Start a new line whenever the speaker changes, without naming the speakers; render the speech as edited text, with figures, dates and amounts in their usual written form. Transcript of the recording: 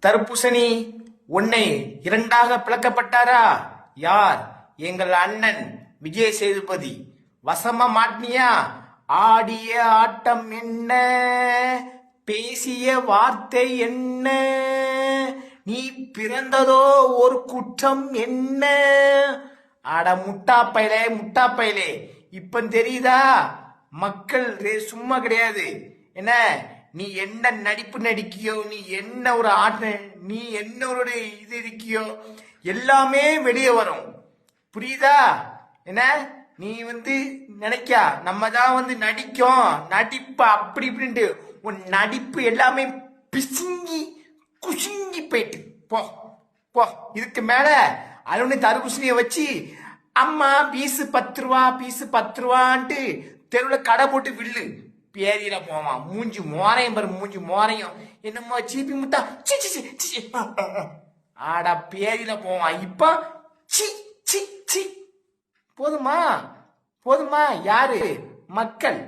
தர்பூசணி உன்னை இரண்டாக பிளக்கப்பட்டாரா? யார்? எங்கள் அண்ணன் விஜய் சேதுபதி. வசமா மாட்டினியா? ஆடிய ஆட்டம் என்ன, பேசிய வார்த்தை என்ன, நீ பிறந்ததோ ஒரு குற்றம் என்ன? அட முட்டாப்பையிலே முட்டாப்பையிலே, இப்ப தெரியுதா? மக்கள் சும்மா கிடையாது. என்ன நீ என்ன நடிப்பு நடிக்கியோ, நீ என்ன ஒரு ஆட்ட, நீ என்ன ஒரு இது இருக்கியோ, எல்லாமே வெளியே வரும். புரியுதா? என்ன நீ நினைக்கா நம்ம தான் நடிக்கும், நடிப்பு அப்படி இப்படின்ட்டு உன் நடிப்பு எல்லாமே பிசுங்கி குசுங்கி போயிட்டு போ போ. இதுக்கு மேல அலுவலி தர்பூசணியை வச்சு அம்மா பீஸு 10 ரூபா, பீஸு 10 ரூபான்ட்டு தெருவில் கடை போட்டு வில்லு. பேரியில போவான். மூஞ்சி மோரையும் பாரு, மூஞ்சி மோரையும் என்னமோ சீப்பி முட்டா சி. ஆடா பேரியில போவான். இப்ப சி சி சி. போதுமா போதுமா? யாரு? மக்கள்.